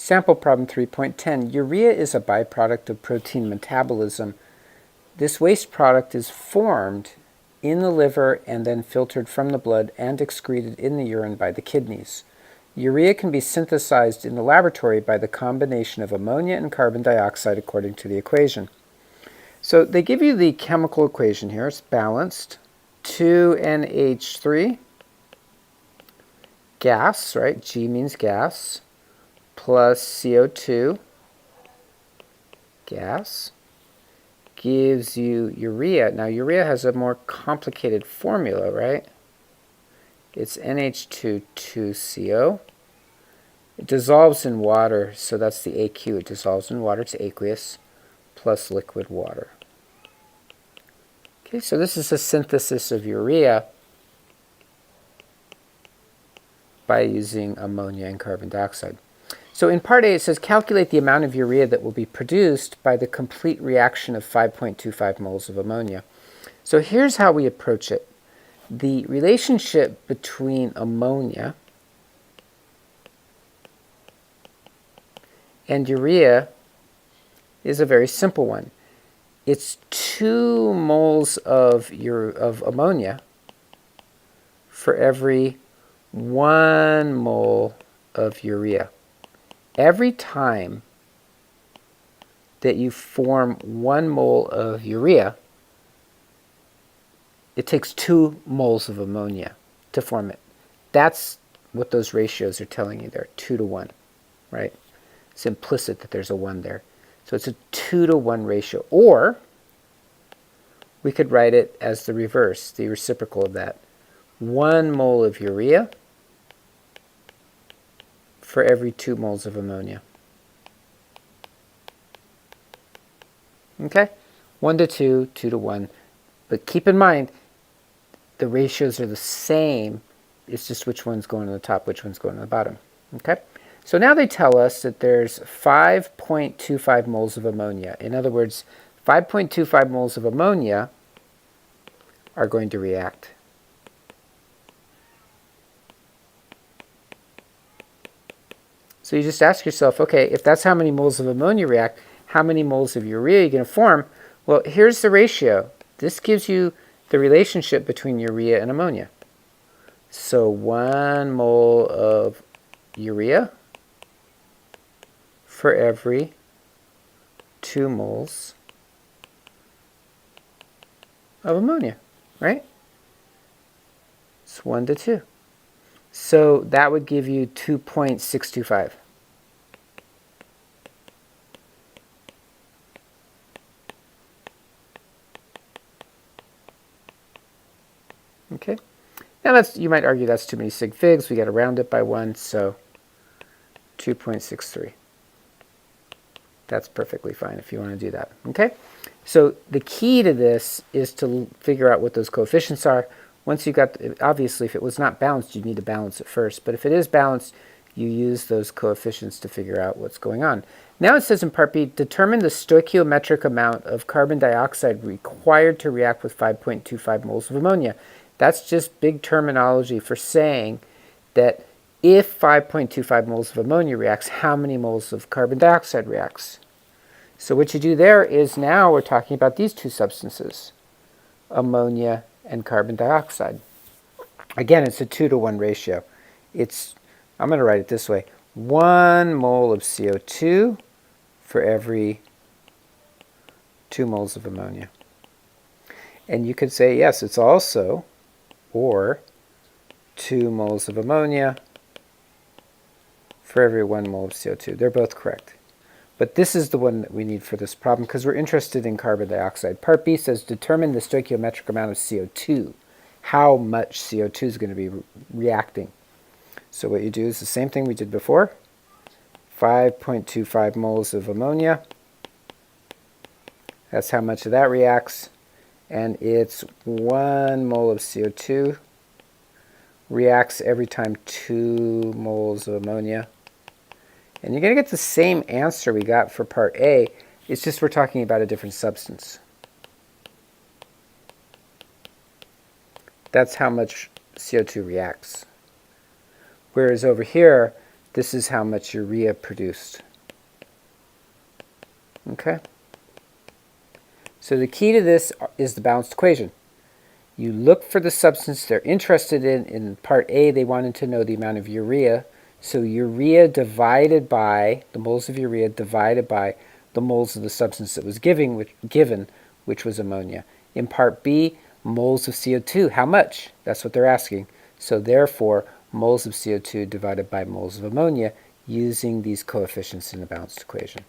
Sample problem 3.10. Urea is a byproduct of protein metabolism. This waste product is formed in the liver and then filtered from the blood and excreted in the urine by the kidneys. Urea can be synthesized in the laboratory by the combination of ammonia and carbon dioxide according to the equation. So they give you the chemical equation here. It's balanced. 2NH3, gas, right? G means gas, plus CO2, gas, gives you urea. Now urea has a more complicated formula, right? It's NH2,2CO. It dissolves in water, so that's the AQ. It dissolves in water, it's aqueous, plus liquid water. Okay, so this is a synthesis of urea by using ammonia and carbon dioxide. So in part A, it says calculate the amount of urea that will be produced by the complete reaction of 5.25 moles of ammonia. So here's how we approach it. The relationship between ammonia and urea is a very simple one. It's 2 moles of ammonia for every 1 mole of urea. Every time that you form 1 mole of urea, it takes 2 moles of ammonia to form it. That's what those ratios are telling you there, 2 to 1, right? It's implicit that there's a 1 there. So it's a 2 to 1 ratio. Or we could write it as the reverse, the reciprocal of that. 1 mole of urea for every 2 moles of ammonia. Okay? 1 to 2, 2 to 1. But keep in mind, the ratios are the same. It's just which one's going to the top, which one's going to the bottom. Okay? So now they tell us that there's 5.25 moles of ammonia. In other words, 5.25 moles of ammonia are going to react. So you just ask yourself, okay, if that's how many moles of ammonia react, how many moles of urea are you going to form? Well, here's the ratio. This gives you the relationship between urea and ammonia. So 1 mole of urea for every 2 moles of ammonia, right? It's 1 to 2. So that would give you 2.625. Okay. Now you might argue that's too many sig figs. We got to round it by 1, so 2.63. That's perfectly fine if you want to do that. Okay? So the key to this is to figure out what those coefficients are. Once you got, obviously, if it was not balanced, you'd need to balance it first. But if it is balanced, you use those coefficients to figure out what's going on. Now it says in part B, determine the stoichiometric amount of carbon dioxide required to react with 5.25 moles of ammonia. That's just big terminology for saying that if 5.25 moles of ammonia reacts, how many moles of carbon dioxide reacts? So what you do there is now we're talking about these two substances, ammonia and carbon dioxide. Again, it's a 2 to 1 ratio. I'm going to write it this way. 1 mole of CO2 for every 2 moles of ammonia. And you could say, yes, it's also, or 2 moles of ammonia for every 1 mole of CO2. They're both correct. But this is the one that we need for this problem because we're interested in carbon dioxide. Part B says determine the stoichiometric amount of CO2. How much CO2 is going to be reacting. So what you do is the same thing we did before. 5.25 moles of ammonia. That's how much of that reacts. And it's 1 mole of CO2 reacts every time 2 moles of ammonia. And you're going to get the same answer we got for part A. It's just we're talking about a different substance. That's how much CO2 reacts. Whereas over here, this is how much urea produced. Okay? So the key to this is the balanced equation. You look for the substance they're interested in. In part A, they wanted to know the amount of urea. So urea divided by, the moles of urea divided by the moles of the substance that was given, which was ammonia. In part B, moles of CO2. How much? That's what they're asking. So therefore, moles of CO2 divided by moles of ammonia using these coefficients in the balanced equation.